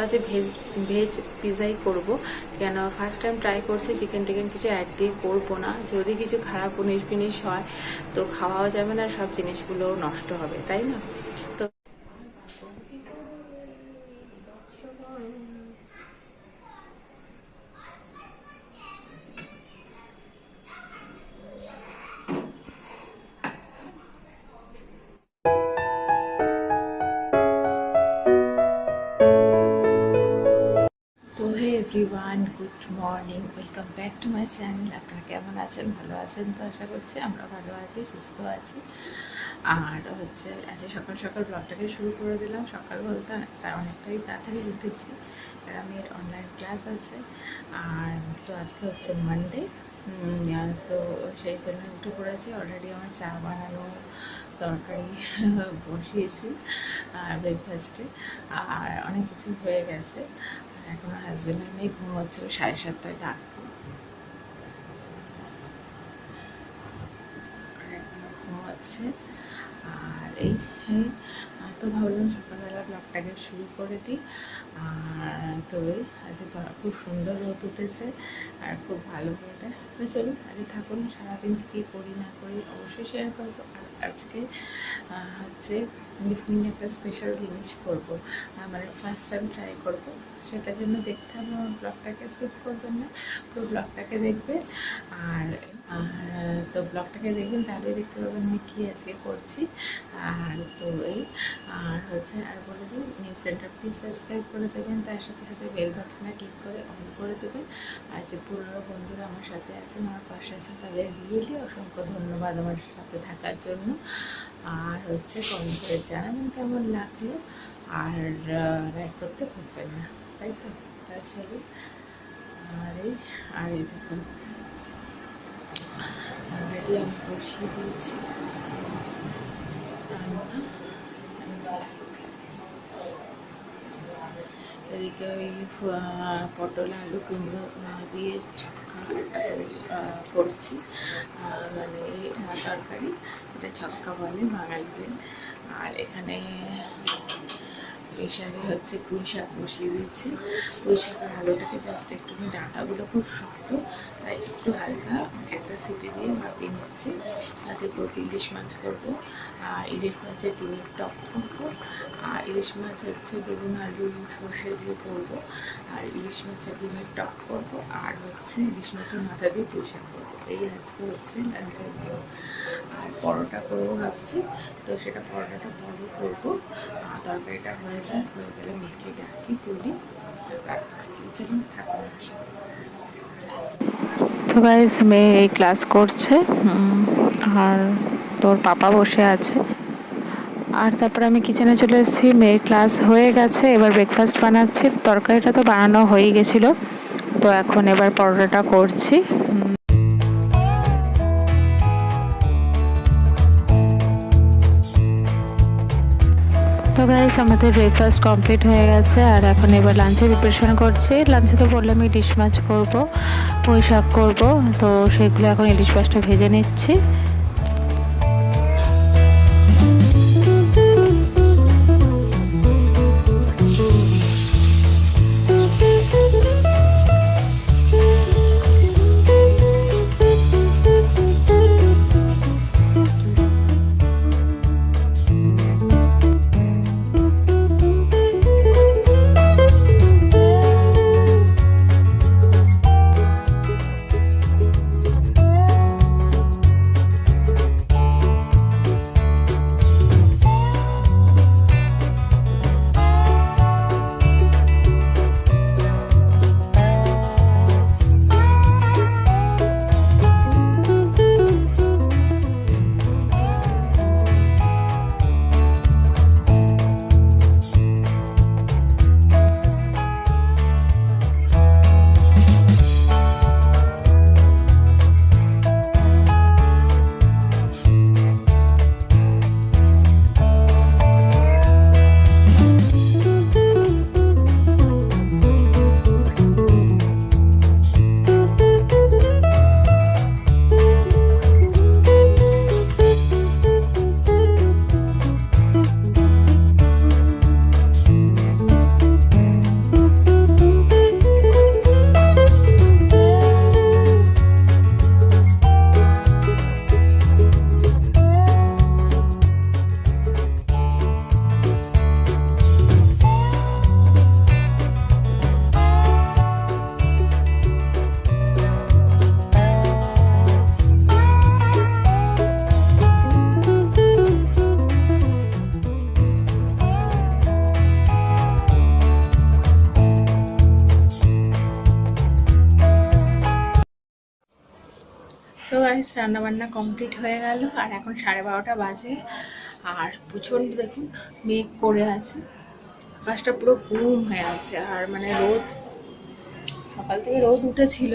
ভাবলাম যে veg veg পিৎজাই করব, কেন ফার্স্ট টাইম ট্রাই করছি। চিকেন টিকেন কিছু অ্যাড দিয়ে করবো না, যদি কিছু খারাপ উনিশ বিনিশ হয় তো খাওয়াও যাবে না, সব জিনিসগুলো নষ্ট হবে, তাই না? তো তো hey everyone, good morning, welcome back to my channel. আপনারা কেমন আছেন? ভালো আছেন তো? আশা করছি আমরা ভালো আছি, সুস্থ আছি। আর হচ্ছে আজকে সকাল সকাল ব্লগটাকে শুরু করে দিলাম। সকাল বলতে তার অনেকটাই তাড়াতাড়ি উঠেছি, কারণ মেয়ের অনলাইন ক্লাস আছে। আর তো আজকে হচ্ছে মানডে, তো সেই জন্য উঠে পড়েছি। অলরেডি আমার চা বানানো, তরকারি বসিয়েছি ব্রেকফাস্টে, আর অনেক কিছু হয়ে গেছে। এখন হাজব্যান্ড আর মেয়ে ঘুমোচ্ছে, 7:30টায় ডাকবো, এখনো ঘুমোচ্ছে। আর এই তো ভাবলাম সকালবেলা ব্লগটাকে শুরু করে দিই। আর তো এই আজকে খুব সুন্দর রোদ উঠেছে আর খুব ভালো করে। তো চলুন আজকে থাকুন, সারাদিন কী করি না করি অবশ্যই শেয়ার করবো। আর আজকে হচ্ছে ইভিনিং একটা স্পেশাল জিনিস করবো, মানে ফার্স্ট টাইম ট্রাই করবো। সেটার জন্য দেখতে হবে, আমার ব্লগটাকে স্কিপ করবেন না, পুরো ব্লগটাকে দেখবেন। আর তো ব্লগটাকে দেখবেন, তাহলে দেখতে পাবেন আমি কী আজকে করছি। আর তো এই আর হচ্ছে আর বলে দিই, নিউ ফ্রেন্ডটা প্লিজ সাবস্ক্রাইব করে দেবেন, তার সাথে সাথে বেল বাটনে ক্লিক করে অন করে দেবেন। আর যে পুরনো বন্ধুরা আমার সাথে আছেন, আমার পাশে আছেন, তাদের রিয়েলি অসংখ্য ধন্যবাদ আমার সাথে থাকার জন্য। আর হচ্ছে কমেন্ট করে জানাবেন কেমন লাগলো, আর লাইক করতে ভুলবেন না, তাই তো? চলো। আর এই দেখুন অলরেডি আমি বসিয়ে দিয়েছি রান্না। এদিকে ওই পটল আলু কুমড়ো দিয়ে ছক্কা করছি, মানে তরকারি, এটা ছক্কা বলে বাঙালিদের। আর এখানে প্রেশারে হচ্ছে পুঁই শাক বসিয়ে দিয়েছি। পুঁই শাকের আলুটাকে জাস্ট একটুখানি ডাঁটাগুলো খুব শক্ত, তাই একটু হালকা একটা সিটি দিয়ে ভাপিয়ে নিচ্ছি। আজকে প্রতি ইলিশ মাছ করবো, আর ইলিশ মাছের ডিমের টক করবো। আর ইলিশ মাছ হচ্ছে বেগুন আলু সর্ষে দিয়ে করবো, আর ইলিশ মাছের ডিমের টক করবো, আর হচ্ছে ইলিশ মাছের মাথা দিয়ে পুঁই শাক করবো। এই আজকে হচ্ছে লাঞ্চের মেনু। আর পরোটা করবো ভাবছি, তো সেটা পরোটাটা পরে করবো। তরকারিটা হয়ে গেলে মেয়েকে ডাকি করি, তারপরে কিছু থাকুন। তো গাইস, মেয়ে এই ক্লাস করছে, আর তোর পাপা বসে আছে। আর তারপরে আমি কিচেনে চলে এসেছি, মেয়ের ক্লাস হয়ে গেছে, এবার ব্রেকফাস্ট বানাচ্ছি। তরকারিটা তো বানানো হয়েই গেছিলো, তো এখন এবার পরোটাটা করছি। তো গাইস, আমাদের ব্রেকফাস্ট কমপ্লিট হয়ে গেছে, আর এখন এবার লাঞ্চের প্রিপারেশন করছি। লাঞ্চে তো বললাম ইলিশ মাছ করবো, পুঁই শাক করবো, তো সেগুলো এখন ইলিশ মাছটা ভেজে নিচ্ছি। গাইস রান্নাবান্না কমপ্লিট হয়ে গেল আর এখন 12:30 বাজে। আর প্রচণ্ড দেখুন মেঘ করে আছে, আকাশটা পুরো ঘুম হয়ে আছে। আর মানে রোদ, সকাল থেকে রোদ উঠেছিল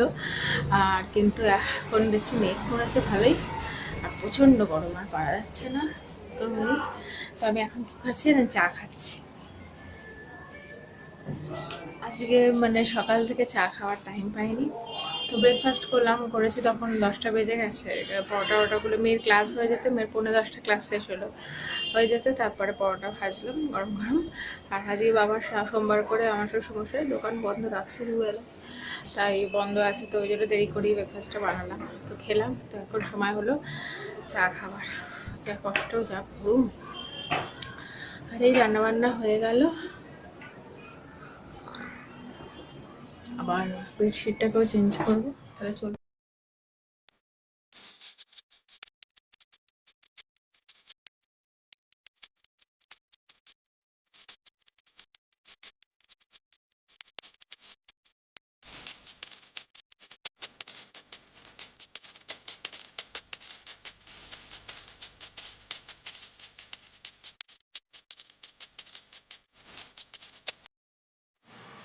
আর কিন্তু এখন দেখছি মেঘ করেছে ভালোই, আর প্রচণ্ড গরম, আর পারা যাচ্ছে না। তো আমি এখন কী করছি না, চা খাচ্ছি। আজকে মানে সকাল থেকে চা খাওয়ার টাইম পাইনি, তো ব্রেকফাস্ট করেছি তখন 10টা বেজে গেছে। পরোটাগুলো মেয়ের ক্লাস হয়ে যেতে, মেয়ের 9:45 ক্লাস শেষ হয়ে যেতে, তারপরে পরোটা ভাজলাম গরম গরম। আর আজকে বাবার সোমবার করে আমার শ্বশুরমশাই দোকান বন্ধ রাখছে দুবেলা, তাই বন্ধ আছে, তো ওই জন্য দেরি করেই ব্রেকফাস্টটা বানালাম। তো খেলাম, তো এখন সময় হলো চা খাবার। যা কষ্ট, যা গরম। আর এই রান্নাবান্না হয়ে গেল, আবার বেডশিটটাকেও চেঞ্জ করবো, তাহলে চলবে।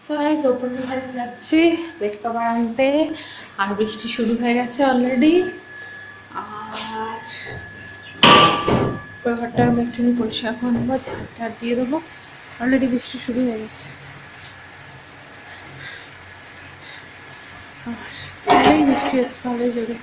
তো গাইস ওপর ঘরে যাচ্ছি বেড কভার আনতে, আর বৃষ্টি শুরু হয়ে গেছে অলরেডি। আর উপর ঘরটা আমি একটু পরিষ্কার করে নেবো, ঝাড় দিয়ে দেবো, অলরেডি বৃষ্টি শুরু হয়ে গেছে। আর ভালোই বৃষ্টি হচ্ছে, ভালোই জোরে।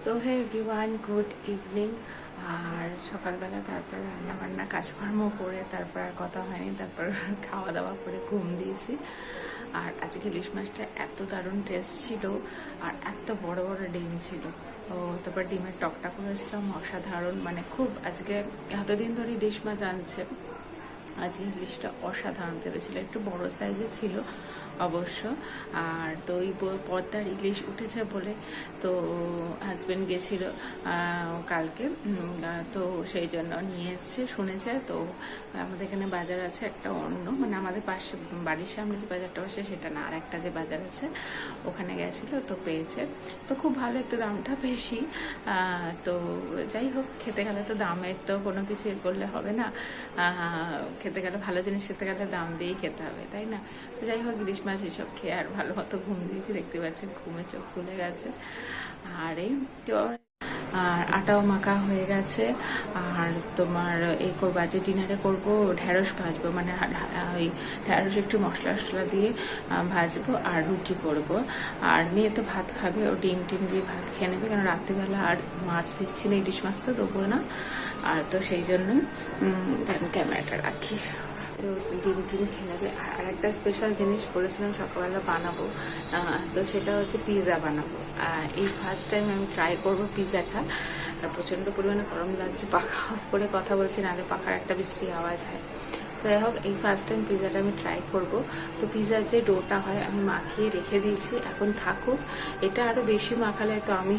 তো হে এভরিওয়ান, গুড ইভিনিং। আর সকালবেলা তারপর রান্নাবান্না কাজকর্ম করে তারপর আর কথা হয়নি, তারপর খাওয়া দাওয়া করে ঘুম দিয়েছি। আর আজকে ইলিশ মাছটা এত দারুণ টেস্ট ছিল, আর এত বড় বড় ডিম ছিল। তো তারপর ডিমের টকটা করেছিলাম অসাধারণ, মানে খুব, আজকে এতদিন ধরে ইলিশ মাছ আনছে, আজকে ইলিশটা অসাধারণ খেতে ছিল। একটু বড় সাইজের ছিল, অবশ্য। আর তো ওই পদ্মার ইলিশ উঠেছে বলে তো হাজব্যান্ড গেছিল কালকে, তো সেই জন্য নিয়ে এসছে, শুনেছে। তো আমাদের এখানে বাজার আছে একটা অন্য, মানে আমাদের পাশে বাড়ির সামনে যে বাজারটা বসে সেটা না, আর একটা যে বাজার আছে ওখানে গেছিলো, তো পেয়েছে। তো খুব ভালো, একটু দামটা বেশি। তো যাই হোক, খেতে গেলে তো দামের তো কোনো কিছু করলে হবে না, খেতে গেলে ভালো জিনিস খেতে গেলে দাম দিয়েই খেতে হবে, তাই না? তো যাই হোক, ইলিশ মাছ এসব খেয়ে আর ভালো মতো ঘুম দিয়েছি, দেখতে পাচ্ছেন ঘুমে চোখ খুলে গেছে। আর এই আর আটাও মাখা হয়ে গেছে। আর তোমার এই করবো, আজ ডিনারে করবো ঢ্যাঁড়স ভাজবো, মানে ওই ঢ্যাঁড়স একটু মশলা টশলা দিয়ে ভাজবো আর রুটি করবো। আর মেয়ে তো ভাত খাবে, ও ডিম টিম দিয়ে ভাত খেয়ে নেবে, কারণ রাত্রিবেলা আর মাছ দিচ্ছি না, ইলিশ মাছ তো দেবো না। আর তো সেই জন্যই ক্যামেরাটা রাখি, তো ডিম টিম খেয়ে নেবে। আর একটা স্পেশাল জিনিস বলেছিলাম সকালবেলা বানাবো, তো সেটা হচ্ছে পিৎজা বানাবো। এই ফার্স্ট টাইম আমি ট্রাই করবো পিৎজাটা। আর প্রচণ্ড পরিমাণে গরম লাগছে, পাখা অফ করে কথা বলছি, নাহলে পাখার একটা বেশি আওয়াজ হয়। যাই হোক, এই ফার্স্ট টাইম পিৎজাটা আমি ট্রাই করব। তো পিৎজার যে ডোটা হয় আমি মাখিয়ে রেখে দিয়েছি, এখন থাকুক। এটা আরও বেশি মাখালে তো আমি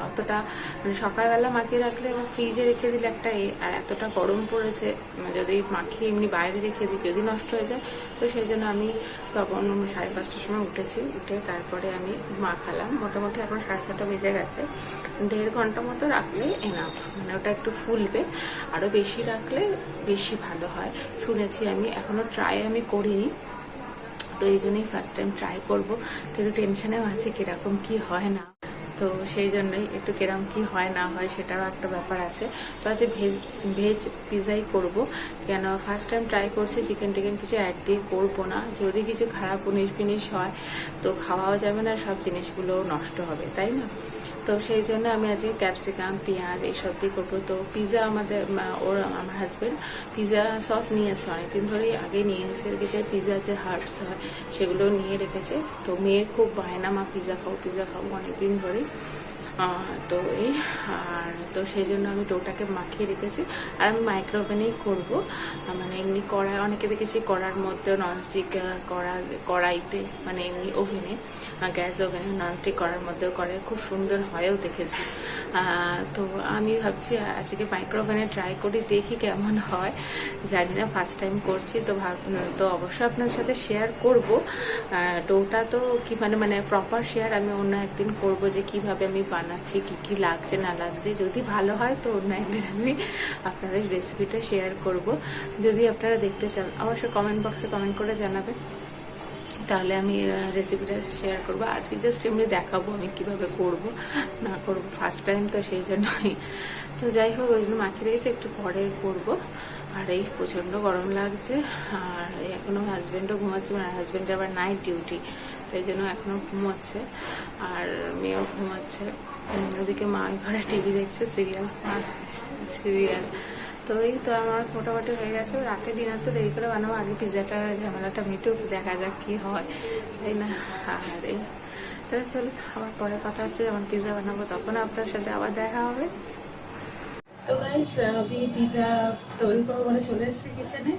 অতটা, মানে সকালবেলা মাখিয়ে রাখলে আমার ফ্রিজে রেখে দিলে একটা আর এতটা গরম পড়েছে, যদি মাখিয়ে এমনি বাইরে রেখে দিই যদি নষ্ট হয়ে যায়, তো সেই জন্য আমি তখন 5:30টার সময় উঠেছি, উঠে তারপরে আমি মাখালাম। মোটামুটি এখন 6:30 বেজে গেছে। 1.5 ঘন্টা মতো রাখলে এনাফ, মানে ওটা একটু ফুলবে। আরও বেশি রাখলে বেশি ভালো হয় শুনেছি আমি, এখনও ট্রাই আমি করিনি, তো এই জন্যই ফার্স্ট টাইম ট্রাই করবো। তো একটু টেনশনেও আছে কীরকম কী হয় না, তো সেই জন্যই একটু কিরম কি হয় না হয় সেটারও একটা ব্যাপার আছে। তো আজ ভেজ পিৎজাই করব, কেন ফার্স্ট টাইম ট্রাই করছি, চিকেন টিকেন কিছু অ্যাড দিয়ে করবো না। যদি কিছু খারাপ উনিশ বিনিশ হয় তো খাওয়াও যাবে না, সব জিনিসগুলো নষ্ট হবে, তাই না? তো সেই জন্য আমি আজকে ক্যাপসিকাম পেঁয়াজ এইসব দিয়ে করবো। তো পিৎজা আমাদের আমার হাজব্যান্ড পিৎজা সস নিয়ে এসছে, অনেকদিন ধরেই আগে নিয়ে এসে রেখেছে। পিৎজার যে হার্বস হয় সেগুলো নিয়ে রেখেছে। তো মেয়ের খুব বায়না, মা পিৎজা খাবো অনেকদিন ধরেই। তো এই, আর তো সেই জন্য আমি ডোটাকে মাখিয়ে রেখেছি। আর আমি মাইক্রোওভেনেই করবো, মানে এমনি কড়াই অনেকে দেখেছি কড়ার মধ্যে ননস্টিক কড়াইতে, মানে এমনি ওভেনে, গ্যাস ওভেনে ননস্টিক কড়ার মধ্যেও করে, খুব সুন্দর হয়েও দেখেছি। তো আমি ভাবছি আজকে মাইক্রোওভেনে ট্রাই করি, দেখি কেমন হয়। জানি না, ফার্স্ট টাইম করছি, তো অবশ্যই আপনার সাথে শেয়ার করব। ডোটা তো কি মানে প্রপার শেয়ার আমি অন্য একদিন করব, যে কিভাবে আমি বানাচ্ছি, কি লাগছে না লাগছে। যদি ভালো হয় তো অন্য একদিন আমি আপনাদের রেসিপিটা শেয়ার করব। যদি আপনারা দেখতে চান অবশ্যই কমেন্ট বক্সে কমেন্ট করে জানাবেন, তাহলে আমি রেসিপিটা শেয়ার করব। আজকে জাস্ট এমনি দেখাবো আমি কিভাবে করব না করব, ফার্স্ট টাইম তো সেই জন্যই। তো যাই হোক, ওই জন্য মাখিয়ে রেখেছি, একটু পরে করব। আর এই প্রচণ্ড গরম লাগছে, আর এখনও হাজব্যান্ডও ঘুমাচ্ছে, মানে হাজব্যান্ডের আবার নাইট ডিউটি, তাই জন্য এখনও ঘুমাচ্ছে, আর মেয়েও ঘুমাচ্ছে। ওদিকে মা ঘরে টিভি দেখছে, সিরিয়াল। তো এই তো আমার মোটামুটি হয়ে গেছে। রাতে ডিনার তো দেরি করে বানাবো, আগে পিৎজাটা ঝামেলাটা মিটুক, দেখা যাক কি হয়, তাই না? আর এই তো চলো, আবার পরে কথা হচ্ছে, যখন পিৎজা বানাবো তখন আপনার সাথে আবার দেখা হবে। তো গাইস, আমি পিৎজা তৈরি করবো বলে চলে এসেছি কিচেনে।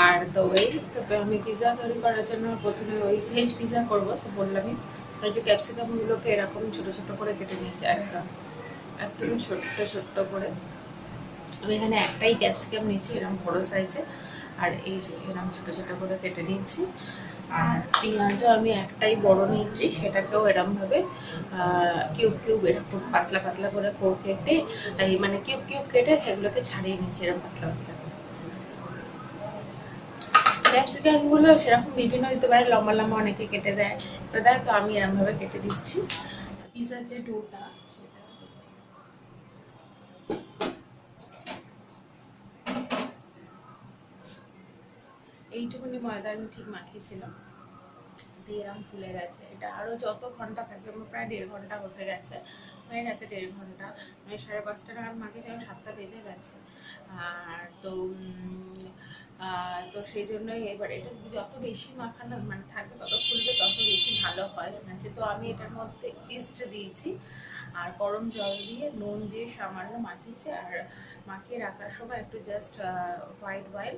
আর তো এই তো আমি পিৎজা তৈরি করার জন্য প্রথমে ওই ভেজ পিৎজা করবো, তো বললামই ওই যে ক্যাপসিকামগুলোকে এরকম ছোটো ছোটো করে কেটে নিয়েছি, একদম ছোট্ট করে। আমি এখানে একটাই ক্যাপসিকাম নিচ্ছি, এরকম বড় সাইজে, আর এই যে এরকম ছোটো ছোটো করে কেটে নিচ্ছি। আর পেঁয়াজও আমি একটাই বড় নিচ্ছি, সেটাকেও এরমভাবে কিউব এরকম পাতলা পাতলা করে কেটে, মানে কিউব কেটে সেগুলোকে ছাড়িয়ে নিচ্ছি এরকম পাতলা পাতলা করে। ক্যাপসিকামগুলো সেরকম বিভিন্ন দিতে পারে, লম্বা লম্বা অনেকে কেটে দেয়, তো আমি এরমভাবে কেটে দিচ্ছি। পিৎজার যে ডোটা এইটুকুনি ময়দা আমি ঠিক মাখিয়েছিলাম, দিয়ে এরকম ফুলে গেছে। এটা আরও যত ঘন্টা থাকে, আমার প্রায় 1.5 ঘন্টা হয়ে গেছে 1.5 ঘন্টা। আমি 5:30 নাগাদ মাখিয়েছিলাম, 7টা বেজে গেছে। আর তো তো সেই জন্যই এবার এটা যদি যত বেশি মাখানো মানে থাকবে তত ফুলবে, তত বেশি ভালো হয় শুনেছি। তো আমি এটার মধ্যে ইস্ট দিয়েছি, আর গরম জল দিয়ে নুন দিয়ে সামান্য মাখিয়েছি। আর মাখিয়ে রাখার সময় একটু জাস্ট হোয়াইট অয়েল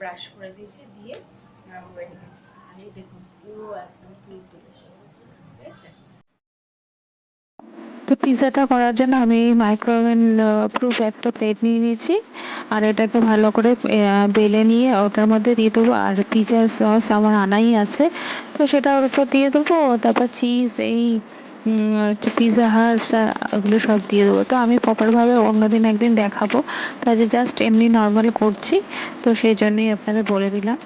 ব্রাশ করে দিয়েছি, দিয়ে রেখেছি। আর এই দেখুন পুরো একদম তুলে তুলে, ঠিক আছে। তো পিৎজাটা করার জন্য আমি মাইক্রোওভেন প্রুফ একটা প্লেট নিয়ে নিয়েছি, আর এটাকে ভালো করে বেলে নিয়ে ওটার মধ্যে দিয়ে দেবো। আর পিৎজা সস আমার আনাই আছে, তো সেটা ওর উপর দিয়ে দেবো। তারপর চিজ, এই পিৎজা হার্বস ওগুলো সব দিয়ে দেবো। তো আমি প্রপারভাবে অন্যদিন একদিন দেখাবো, তো আজ জাস্ট এমনি নর্মাল করছি, তো সেই জন্যই আপনাদের বলে দিলাম।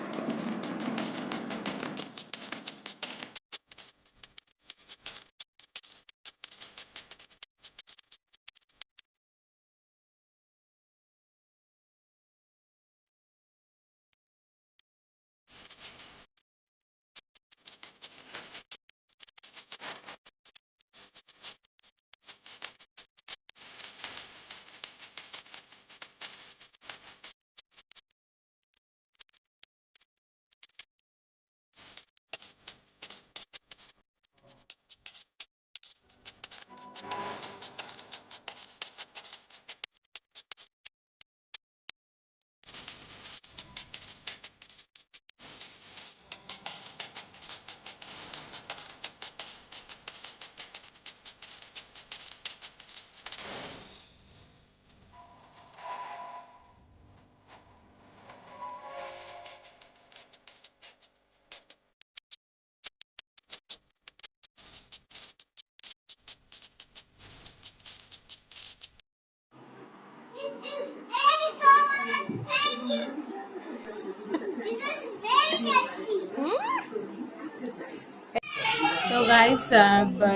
তো গাইস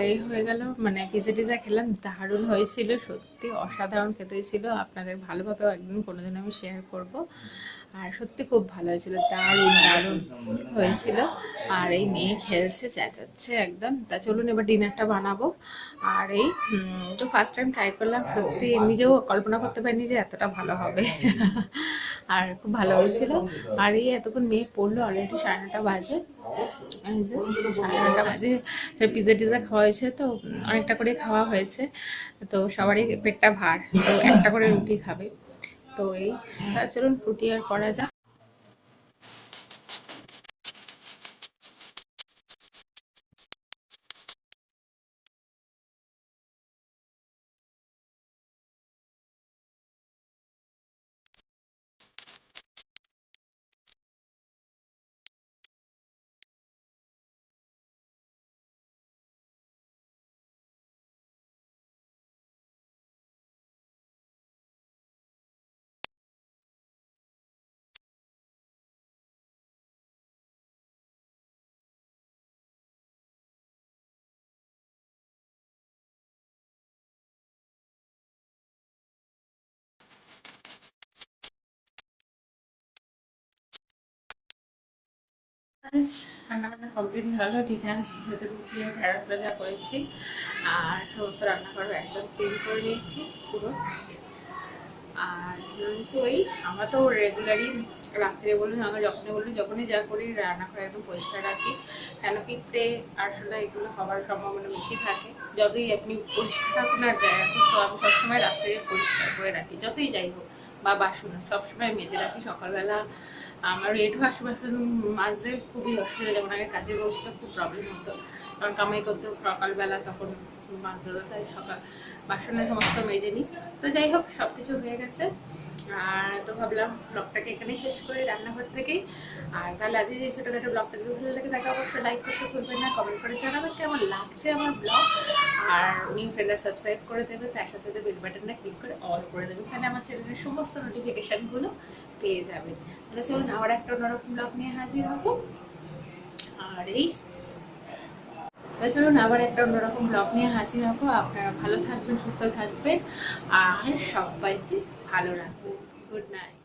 এই হয়ে গেল, মানে পিজা টিজা খেলাম, দারুণ হয়েছিল, সত্যি অসাধারণ খেতে ছিল। আপনাদের ভালোভাবে একদিন কোনোদিন আমি শেয়ার করব। আর সত্যি খুব ভালো হয়েছিল, দারুণ দারুণ হয়েছিল। আর এই মেয়ে খেলছে, চেঁচাচ্ছে একদম। তা চলুন এবার ডিনারটা বানাবো। আর এই তো ফার্স্ট টাইম ট্রাই করলাম, সত্যি নিজেও কল্পনা করতে পারিনি যে এতটা ভালো হবে। আর খুব ভালো হয়েছিল। আর এই এতক্ষণ মেয়ে পড়লো, অলরেডি 9:30 বাজে। এই যে 9:30 বাজে, পিজা টিজা খাওয়া হয়েছে, তো অনেকটা করে খাওয়া হয়েছে। তো সবারই পেটটা ভার, তো একটা করে রুটি খাবে। তো এই চলুন রুটি আর করা যাক। রান্নাবান্না কমপ্লিট হলো, ডিনার ভেতরে রুটি আর ঢেঁড়স ভাজা করেছি। আর সমস্ত রান্নাঘর একদম ক্লিন করে নিয়েছি পুরো। আর তো এই আমরা তো রেগুলারই রাত্রে বলুন, আমরা যখনই বলুন, যখনই যা করি রান্নাঘর একদম পরিষ্কার রাখি। কেন পিঁপড়ে আরশোলা এগুলো হওয়ার সম্ভাবনা বেশি থাকে। যতই আপনি পরিষ্কার রাখুন আর যাই রাখুন, তো আমি সবসময় রাত্রে পরিষ্কার করে রাখি, যতই যাই হোক। বা বাসন সবসময় মেজে রাখি। সকালবেলা আমার রেড হওয়ার সময় মাজতে খুবই অসুবিধা, যেমন আগে কাজে বসতে খুব প্রবলেম হতো, কারণ কামাই করতে সকালবেলা তখন মাছ ধরতে, তাই সকাল বাসনের সমস্ত মেজে নিই। তো যাই হোক, সব কিছু হয়ে গেছে। আর তো ভাবলাম ব্লগটাকে এখানেই শেষ করি, রান্নাঘর থেকেই। আর তাহলে আজকে যে ছোটোখাটো ব্লগটা যদি ভালো লাগে তাকে অবশ্যই লাইক করতে ভুলবেন না, কমেন্ট করে জানাবেন কেমন লাগছে আমার ব্লগ। আর নিউ ফ্রেন্ডরা সাবস্ক্রাইব করে দেবে, তার সাথে বেল বাটনটা ক্লিক করে অল করে দেবে, তাহলে আমার চ্যানেলের সমস্ত নোটিফিকেশানগুলো পেয়ে যাবে। তাহলে চলুন আবার একটা অন্যরকম ব্লগ নিয়ে হাজির হবো। আর এই চলুন আবার একটা অন্যরকম ব্লগ নিয়ে হাজির হবো। আপনারা ভালো থাকবেন, সুস্থ থাকবেন, আর সবাইকে ভালো রাখবেন। Good night.